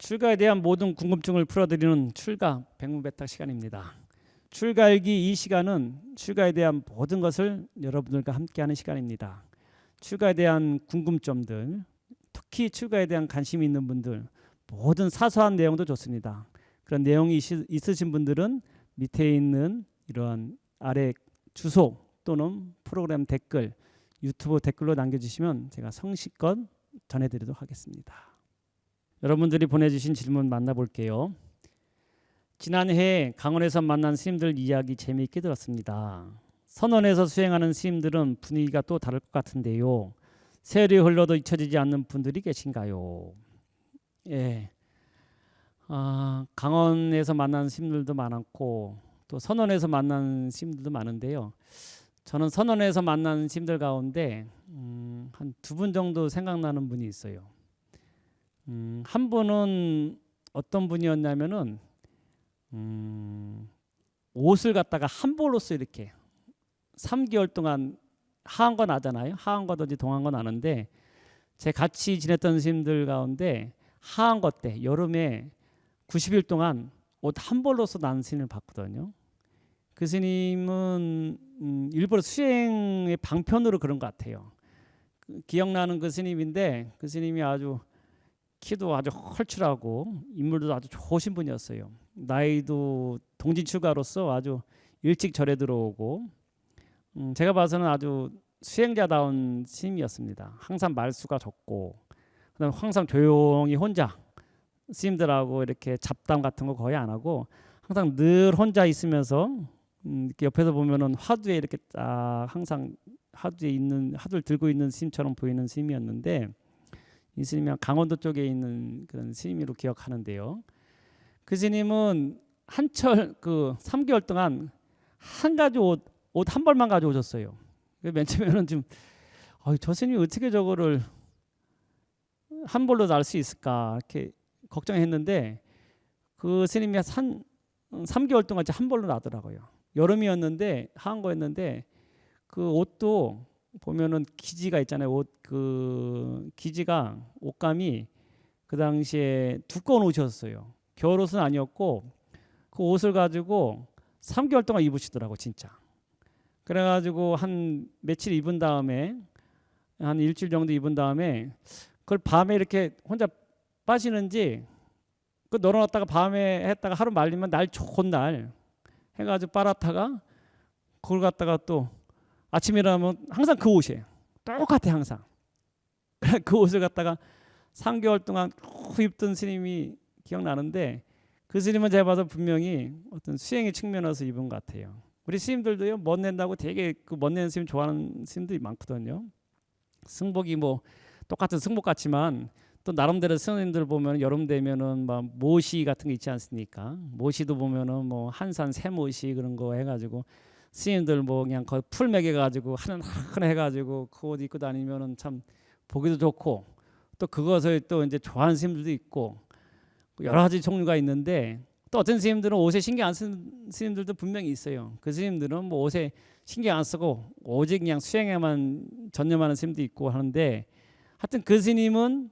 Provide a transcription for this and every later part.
출가에 대한 모든 궁금증을 풀어드리는 출가 백문배탁 시간입니다. 출가일기 이 시간은 출가에 대한 모든 것을 여러분들과 함께하는 시간입니다. 출가에 대한 궁금점들, 특히 출가에 대한 관심이 있는 분들, 모든 사소한 내용도 좋습니다. 그런 내용이 있으신 분들은 밑에 있는 이러한 아래 주소 또는 프로그램 댓글, 유튜브 댓글로 남겨주시면 제가 성실껏 전해드리도록 하겠습니다. 여러분들이 보내주신 질문 만나볼게요. 지난해 강원에서 만난 스님들 이야기 재미있게 들었습니다. 선원에서 수행하는 스님들은 분위기가 또 다를 것 같은데요. 세월이 흘러도 잊혀지지 않는 분들이 계신가요? 예. 강원에서 만난 스님들도 많았고 또 선원에서 만난 스님들도 많은데요. 저는 선원에서 만난 스님들 가운데 한 두 분 정도 생각나는 분이 있어요. 한 분은 어떤 분이었냐면은 옷을 갖다가 한 벌로써 이렇게 3개월 동안 하한 건 아잖아요. 하한 거든지 동한 건 아는데 제 같이 지냈던 스님들 가운데 하한 것 때 여름에 90일 동안 옷 한 벌로써 난 스님을 봤거든요. 그 스님은 일부러 수행의 방편으로 그런 것 같아요. 기억나는 그 스님인데 그 스님이 아주 키도 아주 헐출하고 인물도 아주 좋으신 분이었어요. 나이도 동진 출가로서 아주 일찍 절에 들어오고 제가 봐서는 아주 수행자다운 스님이었습니다. 항상 말수가 적고 그다음에 항상 조용히 혼자 스님들하고 이렇게 잡담 같은 거 거의 안 하고 항상 늘 혼자 있으면서 이렇게 옆에서 보면은 화두에 이렇게 딱 항상 화두를 들고 있는 스님처럼 보이는 스님이었는데 이 스님이 강원도 쪽에 있는 그런 스님으로 기억하는데요. 그 스님은 한철 그 3개월 동안 한 가지 옷 한 벌만 가져오셨어요. 맨 처음에는 좀 저 스님이 어떻게 저거를 한 벌로 날 수 있을까 이렇게 걱정했는데 그 스님이 한 3개월 동안 한 벌로 나더라고요. 여름이었는데 하한 거였는데 그 옷도 보면은 기지가 있잖아요. 옷 그 기지가 옷감이 그 당시에 두꺼운 옷이었어요. 겨울옷은 아니었고 그 옷을 가지고 3개월 동안 입으시더라고 진짜. 그래가지고 한 며칠 입은 다음에 한 일주일 정도 입은 다음에 그걸 밤에 이렇게 혼자 빠시는지 그 널어놨다가 밤에 했다가 하루 말리면 날 좋은 날 해가지고 빨았다가 그걸 갖다가 또 아침에 일어나면 항상 그 옷이에요. 똑같아 항상. 그 옷을 갖다가 3개월 동안 입던 스님이 기억나는데 그 스님은 제가 봐서 분명히 어떤 수행의 측면에서 입은 것 같아요. 우리 스님들도요 멋낸다고 되게 그 멋내는 스님 좋아하는 스님들이 많거든요. 승복이 뭐 똑같은 승복 같지만 또 나름대로 스님들 보면 여름 되면은 막 모시 같은 게 있지 않습니까? 모시도 보면은 뭐 한산 새모시 그런 거 해가지고 스님들 뭐 그냥 거의 풀 매겨 가지고 하는 해가지고 그 옷 입고 다니면은 참 보기도 좋고 또 그것을 또 이제 좋아하는 스님들도 있고 여러 가지 종류가 있는데 또 어떤 스님들은 옷에 신경 안 쓰는 스님들도 분명히 있어요. 그 스님들은 뭐 옷에 신경 안 쓰고 오직 그냥 수행에만 전념하는 스님도 있고 하는데 하여튼 그 스님은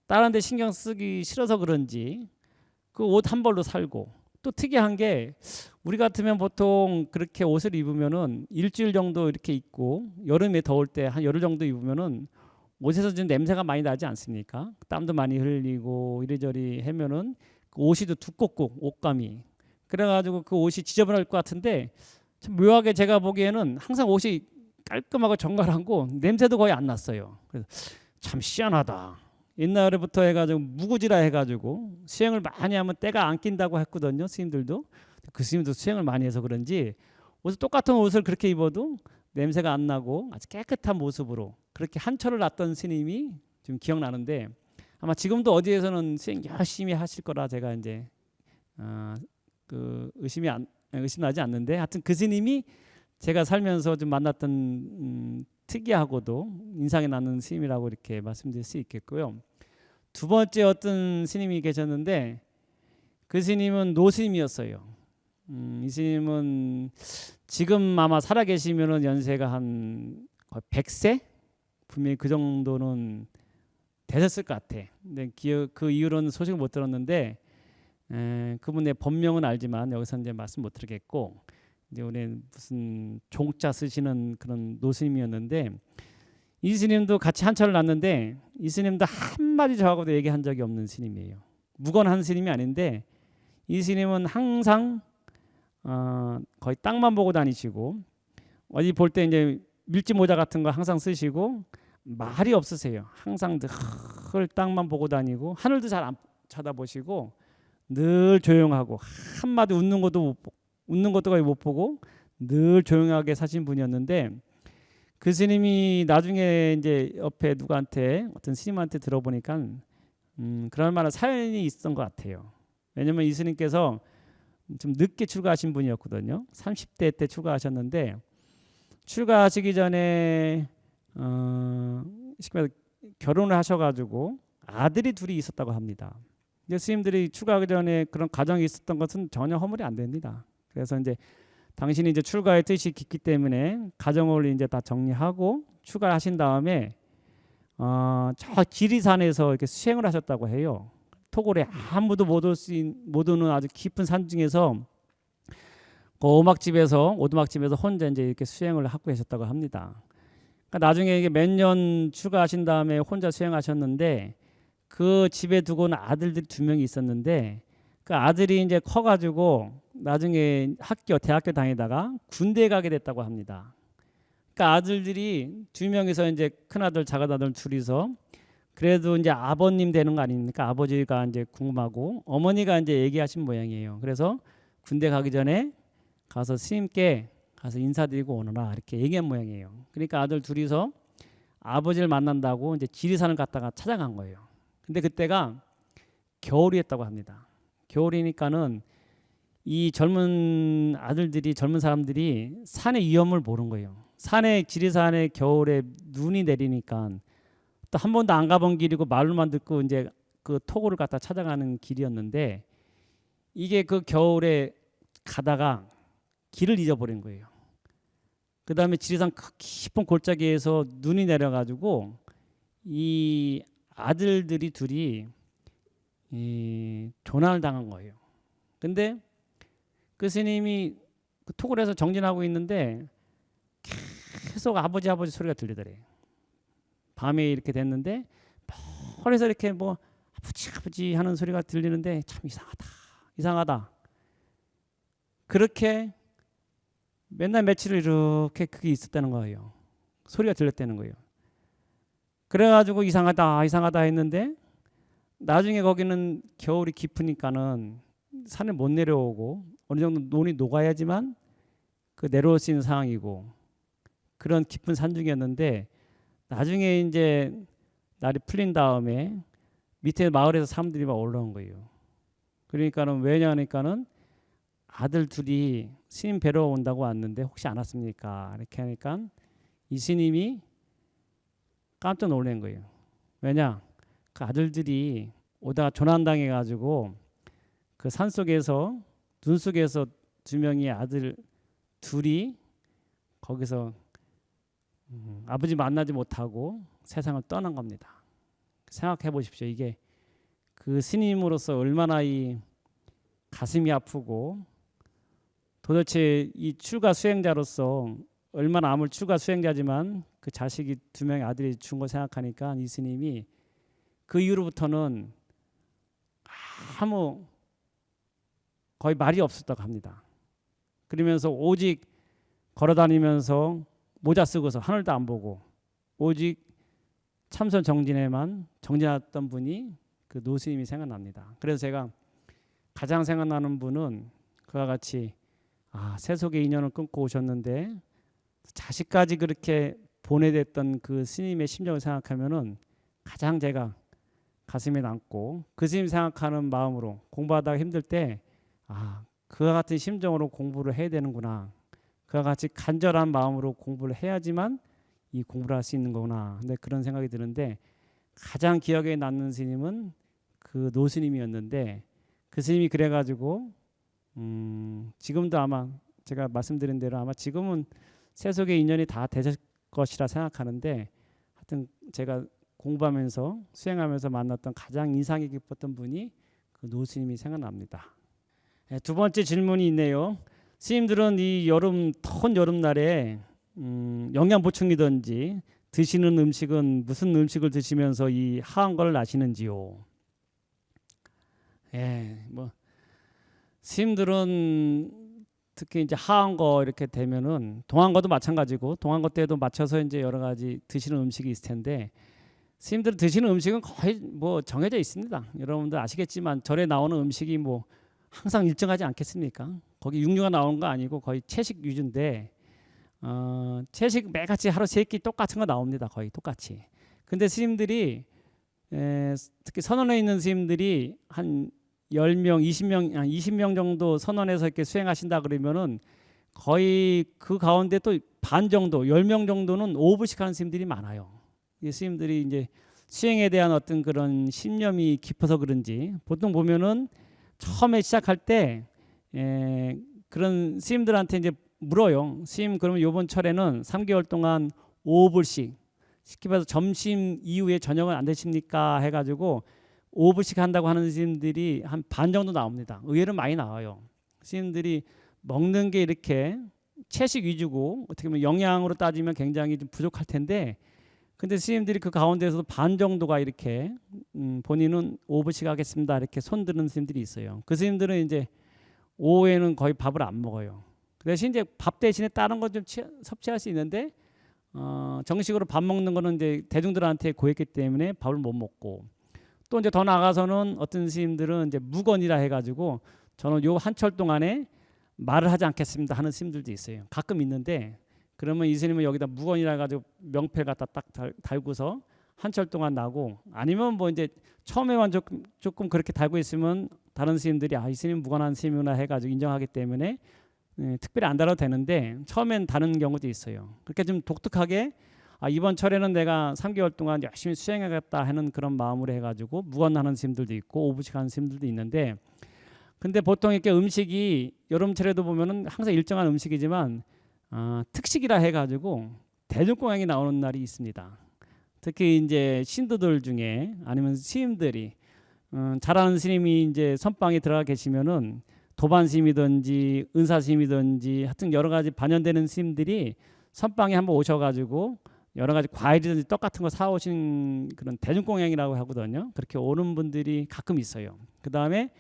다른 데 신경 쓰기 싫어서 그런지 그 옷 한 벌로 살고 또 특이한 게 우리 같으면 보통 그렇게 옷을 입으면은 일주일 정도 이렇게 입고 여름에 더울 때 한 열흘 정도 입으면은 옷에서 좀 냄새가 많이 나지 않습니까? 땀도 많이 흘리고 이리저리 하면은 그 옷이 또 두껍고 옷감이 그래가지고 그 옷이 지저분할 것 같은데 참 묘하게 제가 보기에는 항상 옷이 깔끔하고 정갈하고 냄새도 거의 안 났어요. 그래서 참 희한하다. 옛날부터 해가지고 무구지라 해가지고 수행을 많이 하면 때가 안 낀다고 했거든요. 스님들도 그 스님도 수행을 많이 해서 그런지 옷을 똑같은 옷을 그렇게 입어도 냄새가 안 나고 아주 깨끗한 모습으로 그렇게 한철을 놨던 스님이 좀 기억나는데 아마 지금도 어디에서는 수행 열심히 하실 거라 제가 이제 그 의심나지 않는데 하여튼 그 스님이 제가 살면서 좀 만났던 특이하고도 인상이 나는 스님이라고 이렇게 말씀드릴 수 있겠고요. 두 번째 어떤 스님이 계셨는데 그 스님은 노스님이었어요. 이 스님은 지금 아마 살아계시면은 연세가 한 거의 100세? 분명히 그 정도는 되셨을 것 같아. 근데 그 이후로는 소식을 못 들었는데 그분의 본명은 알지만 여기서 이제 말씀 못 드리겠고 이제 우리 무슨 종자 쓰시는 그런 노스님이었는데 이 스님도 같이 한철을 났는데 이 스님도 한마디 저하고도 얘기한 적이 없는 스님이에요. 무건한 스님이 아닌데 이 스님은 항상 거의 땅만 보고 다니시고 어디 볼 때 이제 밀짚 모자 같은 거 항상 쓰시고 말이 없으세요. 항상 늘 땅만 보고 다니고 하늘도 잘 안 쳐다보시고 늘 조용하고 한마디 웃는 것도 거의 못 보고 늘 조용하게 사신 분이었는데 그 스님이 나중에 이제 옆에 누구한테 어떤 스님한테 들어보니까 그럴 만한 사연이 있었던 것 같아요. 왜냐면 이 스님께서 좀 늦게 출가하신 분이었거든요. 30대 때 출가하셨는데 출가하시기 전에 쉽게 말해서 결혼을 하셔가지고 아들이 둘이 있었다고 합니다. 이제 스님들이 출가하기 전에 그런 가정이 있었던 것은 전혀 허물이 안 됩니다. 그래서 이제 당신이 이제 출가의 뜻이 깊기 때문에 가정을 이제 다 정리하고 출가하신 다음에 저 지리산에서 이렇게 수행을 하셨다고 해요. 토골에 아무도 못 오는 아주 깊은 산 중에서 그 오두막집에서 혼자 이제 이렇게 수행을 하고 계셨다고 합니다. 그러니까 나중에 이게 몇 년 출가하신 다음에 혼자 수행하셨는데 그 집에 두고는 아들들이 2명이 있었는데 그 아들이 이제 커가지고 나중에 대학교 다니다가 군대에 가게 됐다고 합니다. 그러니까 아들들이 2명이서 이제 큰아들, 작은아들 둘이서 그래도 이제 아버님 되는 거 아닙니까? 아버지가 이제 궁금하고 어머니가 이제 얘기하신 모양이에요. 그래서 군대 가기 전에 가서 스님께 가서 인사드리고 오너라 이렇게 얘기한 모양이에요. 그러니까 아들 둘이서 아버지를 만난다고 이제 지리산을 갔다가 찾아간 거예요. 근데 그때가 겨울이었다고 합니다. 겨울이니까는 이 젊은 사람들이 산의 위험을 모르는 거예요. 지리산에 겨울에 눈이 내리니까 또 한 번도 안 가본 길이고 말로만 듣고 이제 그 토고를 갖다 찾아가는 길이었는데 이게 그 겨울에 가다가 길을 잊어버린 거예요. 그 다음에 지리산 깊은 골짜기에서 눈이 내려가지고 이 아들들이 둘이 조난을 당한 거예요. 근데 그 스님이 그 토굴에서 정진하고 있는데 계속 아버지 소리가 들리더래요. 밤에 이렇게 됐는데 멀리서 이렇게 뭐 아버지 하는 소리가 들리는데 참 이상하다. 그렇게 맨날 며칠을 이렇게 그게 있었다는 거예요. 소리가 들렸다는 거예요. 그래가지고 이상하다 했는데 나중에 거기는 겨울이 깊으니까는 산을 못 내려오고 어느 정도 논이 녹아야지만 그 내려올 수 있는 상황이고 그런 깊은 산중이었는데 나중에 이제 날이 풀린 다음에 밑에 마을에서 사람들이 막 올라온 거예요. 그러니까는 왜냐하니까는 아들 둘이 스님 뵈러 온다고 왔는데 혹시 안 왔습니까? 이렇게 하니까 이 스님이 깜짝 놀란 거예요. 왜냐? 그 아들들이 오다가 조난당해 가지고 그 산속에서 눈 속에서 2명의 아들 둘이 거기서 아버지 만나지 못하고 세상을 떠난 겁니다. 생각해 보십시오. 이게 그 스님으로서 얼마나 이 가슴이 아프고 도대체 이 출가 수행자로서 얼마나 아무리 출가 수행자지만 그 자식이 2명의 아들이 죽은 거 생각하니까 이 스님이 그 이후로부터는 아무 거의 말이 없었다고 합니다. 그러면서 오직 걸어다니면서 모자 쓰고서 하늘도 안 보고 오직 참선 정진에만 정진했던 분이 그 노스님이 생각납니다. 그래서 제가 가장 생각나는 분은 그와 같이 세속의 인연을 끊고 오셨는데 자식까지 그렇게 보내됐던 그 스님의 심정을 생각하면은 가장 제가 가슴에 남고 그 스님 생각하는 마음으로 공부하다가 힘들 때 그와 같은 심정으로 공부를 해야 되는구나. 그와 같이 간절한 마음으로 공부를 해야지만 이 공부를 할 수 있는 거구나. 근데 그런 생각이 드는데 가장 기억에 남는 스님은 그 노스님이었는데 그 스님이 그래가지고 지금도 아마 제가 말씀드린 대로 아마 지금은 세속의 인연이 다 되실 것이라 생각하는데 하여튼 제가 공부하면서 수행하면서 만났던 가장 인상이 깊었던 분이 그 노스님이 생각납니다. 네, 두 번째 질문이 있네요. 스님들은 이 여름 더운 여름날에 영양 보충이든지 드시는 음식은 무슨 음식을 드시면서 이 하한 걸 나시는지요? 예, 뭐 스님들은 특히 이제 하한 거 이렇게 되면은 동한 거도 마찬가지고 동한 거 때도 맞춰서 이제 여러 가지 드시는 음식이 있을 텐데 스님들 드시는 음식은 거의 뭐 정해져 있습니다. 여러분들 아시겠지만 절에 나오는 음식이 뭐 항상 일정하지 않겠습니까? 거기 육류가 나오는 거 아니고 거의 채식 위주인데 채식 매같이 하루 세 끼 똑같은 거 나옵니다. 거의 똑같이. 근데 스님들이 특히 선원에 있는 스님들이 한 10명, 20명 정도 선원에서 이렇게 수행하신다 그러면은 거의 그 가운데 또 반 정도, 10명 정도는 오브식 하는 스님들이 많아요. 이 스님들이 이제 수행에 대한 어떤 그런 신념이 깊어서 그런지 보통 보면은 처음에 시작할 때 그런 스님들한테 이제 물어요. 스님 그러면 요번 철에는 3개월 동안 5불씩 쉽게 말해서 점심 이후에 저녁은 안 드십니까? 해가지고 5불씩 한다고 하는 스님들이 한 반 정도 나옵니다. 의외로 많이 나와요. 스님들이 먹는 게 이렇게 채식 위주고 어떻게 보면 영양으로 따지면 굉장히 좀 부족할 텐데 근데 스님들이 그 가운데서도 반 정도가 이렇게 본인은 5불씩 하겠습니다. 이렇게 손드는 스님들이 있어요. 그 스님들은 이제 오후에는 거의 밥을 안 먹어요. 그 대신 이제 밥 대신에 다른 것 좀 섭취할 수 있는데 정식으로 밥 먹는 거는 이제 대중들한테 고했기 때문에 밥을 못 먹고 또 이제 더 나가서는 어떤 스님들은 이제 무건이라 해가지고 저는 요 한 철 동안에 말을 하지 않겠습니다 하는 스님들도 있어요. 가끔 있는데 그러면 이 스님은 여기다 무건이라 해가지고 명패를 갖다 딱 달고서 한 철 동안 나고 아니면 뭐 이제 처음에만 조금 그렇게 달고 있으면 다른 스님들이 이 스님 무건한 스님이구나 해가지고 인정하기 때문에 특별히 안 달아도 되는데 처음엔 다른 경우도 있어요. 그렇게 좀 독특하게 이번 철에는 내가 3개월 동안 열심히 수행하겠다 하는 그런 마음으로 해가지고 무건하는 스님들도 있고 오부식하는 스님들도 있는데 근데 보통 이렇게 음식이 여름철에도 보면은 항상 일정한 음식이지만 특식이라 해가지고 대중공양이 나오는 날이 있습니다. 특히 이제 신도들 중에 아니면 스님들이 잘하는 스님이 이제 선방에 들어가 계시면은 도반 스님이든지 은사 스님이든지 하여튼 여러 가지 반연되는 스님들이 선방에 한번 오셔가지고 여러 가지 과일이든지 떡 같은 거 사오신 그런 대중공양이라고 하거든요. 그렇게 오는 분들이 가끔 있어요. 그 다음에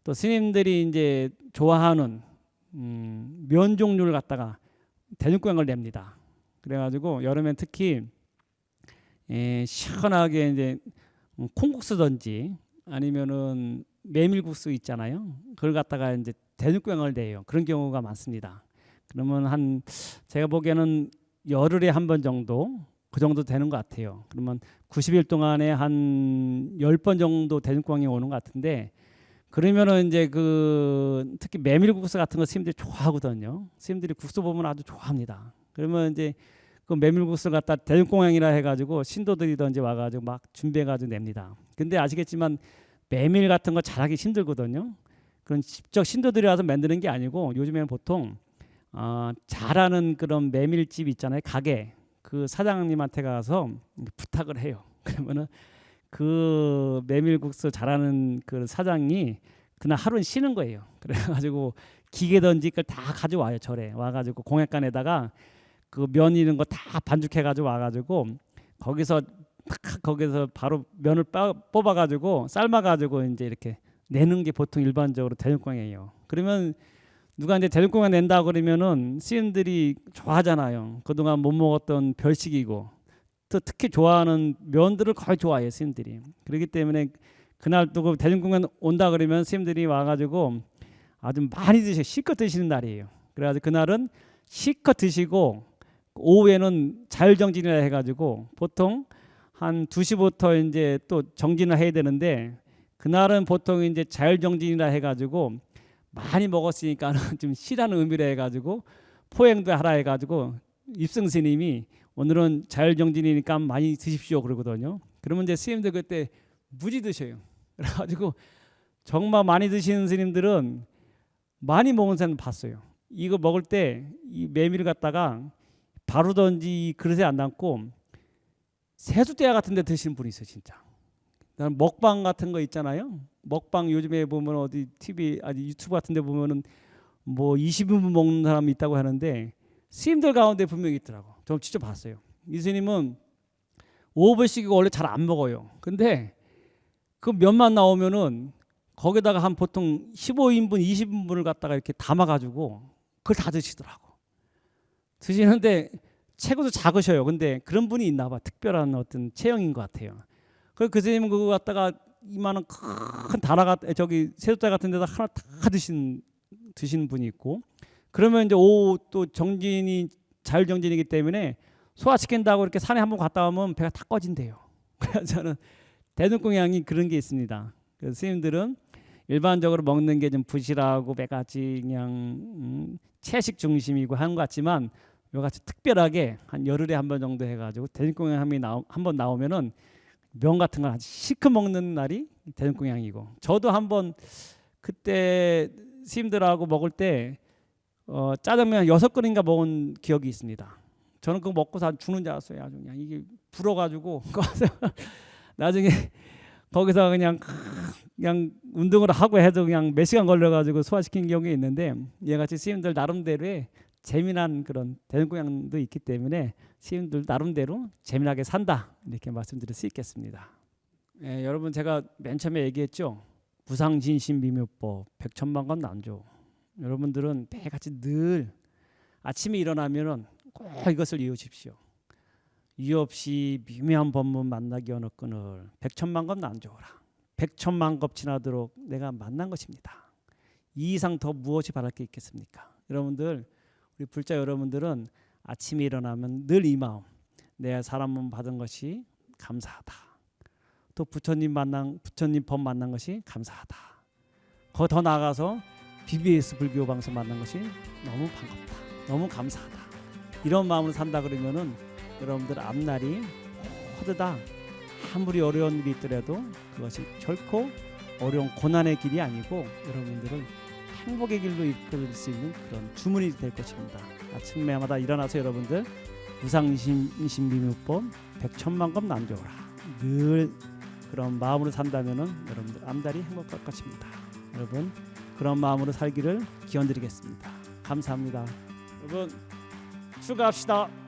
또 스님들이 이제 좋아하는 면 종류를 갖다가 대중공양을 냅니다. 그래가지고 여름엔 특히 시원하게 이제 콩국수든지 아니면은 메밀국수 있잖아요. 그걸 갖다가 이제 대중공양을 내요. 그런 경우가 많습니다. 그러면 제가 보기에는 열흘에 한 번 정도 그 정도 되는 것 같아요. 그러면 90일 동안에 한 10번 정도 대중공양이 오는 것 같은데 그러면은 이제 특히 메밀국수 같은 거 스님들이 좋아하거든요. 스님들이 국수 보면 아주 좋아합니다. 그러면 이제 그 메밀국수 갖다 대중공양이라 해가지고 신도들이든지 와가지고 막 준비해가지고 냅니다. 근데 아시겠지만 메밀 같은 거 잘하기 힘들거든요. 그런 직접 신도들이 와서 만드는 게 아니고 요즘에는 보통 잘하는 그런 메밀집 있잖아요. 가게 그 사장님한테 가서 부탁을 해요. 그러면은 그 메밀국수 잘하는 그 사장이 그날 하루는 쉬는 거예요. 그래가지고 기계든지 그걸 다 가져와요. 절에 와가지고 공약간에다가 그 면 이런 거 다 반죽해가지고 와가지고 거기서 바로 면을 뽑아가지고 삶아가지고 이제 이렇게 내는 게 보통 일반적으로 대중공양이에요. 그러면 누가 이제 대중공양 낸다 그러면은 스님들이 좋아하잖아요. 그동안 못 먹었던 별식이고 또 특히 좋아하는 면들을 거의 좋아해요. 스님들이. 그렇기 때문에 그날 또 그 대중공양 온다 그러면 스님들이 와가지고 아주 많이 실컷 드시는 날이에요. 그래가지고 그날은 실컷 드시고 오후에는 자율정진이라 해가지고 보통 한 2시부터 이제 또 정진을 해야 되는데 그날은 보통 이제 자율정진이라 해가지고 많이 먹었으니까는 좀 쉬라는 의미로 해가지고 포행도 하라 해가지고 입승 스님이 오늘은 자율정진이니까 많이 드십시오 그러거든요. 그러면 이제 스님들 그때 무지 드셔요. 그래가지고 정말 많이 드시는 스님들은 많이 먹은 사람 봤어요. 이거 먹을 때 이 메밀을 갖다가 바로든지 그릇에 안 담고 세숫대야 같은 데 드시는 분이 있어요, 진짜. 나는 먹방 같은 거 있잖아요. 먹방 요즘에 보면 어디 TV 아니 유튜브 같은 데 보면은 뭐 20인분 먹는 사람이 있다고 하는데 스님들 가운데 분명히 있더라고. 저 직접 봤어요. 이 스님은 5분씩이고 원래 잘 안 먹어요. 근데 그 면만 나오면은 거기다가 한 보통 15인분, 20인분을 갖다가 이렇게 담아가지고 그걸 다 드시더라고. 드시는데 체구도 작으셔요. 근데 그런 분이 있나 봐. 특별한 어떤 체형인 것 같아요. 그 스님은 그거 갖다가 이만한 큰 다라가 저기 세숫대 같은 데다 하나 다 드시는 분이 있고, 그러면 이제 오후 또 정진이 자율정진이기 때문에 소화시킨다고 이렇게 산에 한번 갔다 오면 배가 다 꺼진대요. 그래서 저는 대둔공양이 그런 게 있습니다. 그래서 스님들은 일반적으로 먹는 게 좀 부실하고 매가지 그냥 채식 중심이고 하는 것 같지만 요같이 특별하게 한 열흘에 한 번 정도 해가지고 대둔공양이 한번 나오면은 면 같은 걸 아주 시큼 먹는 날이 대둔공양이고, 저도 한번 그때 스님들하고 먹을 때 짜장면 6그릇인가 먹은 기억이 있습니다. 저는 그거 먹고서 죽는 줄 알았어요. 아주 그냥 이게 불어가지고 나중에 거기서 그냥 운동을 하고 해도 그냥 몇 시간 걸려가지고 소화시킨 경우가 있는데, 얘같이 스님들 나름대로의 재미난 그런 대둔공양도 있기 때문에 스님들 나름대로 재미나게 산다, 이렇게 말씀드릴 수 있겠습니다. 예, 여러분 제가 맨 처음에 얘기했죠. 무상진심미묘법, 백천만권 난조. 여러분들은 매일같이 늘 아침에 일어나면은 꼭 이것을 이루십시오. 이유 없이 미묘한 법문 만나기 어느 끈을 백천만권 난조라. 백천만급 지나도록 내가 만난 것입니다. 이 이상 더 무엇이 바랄 게 있겠습니까? 여러분들, 우리 불자 여러분들은 아침에 일어나면 늘 이 마음, 내가 사람 몸 받은 것이 감사하다. 또 부처님 법 만난 것이 감사하다. 거 더 나아가서 BBS 불교 방송 만난 것이 너무 반갑다. 너무 감사하다. 이런 마음으로 산다 그러면은 여러분들 앞날이 호드다. 아무리 어려운 일이 있더라도 그것이 결코 어려운 고난의 길이 아니고 여러분들을 행복의 길로 이끌 수 있는 그런 주문이 될 것입니다. 아침마다 일어나서 여러분들 무상신심미묘법 백천만급 난조라. 늘 그런 마음으로 산다면은 여러분들 앞날이 행복할 것입니다. 여러분 그런 마음으로 살기를 기원드리겠습니다. 감사합니다. 여러분 출가합시다.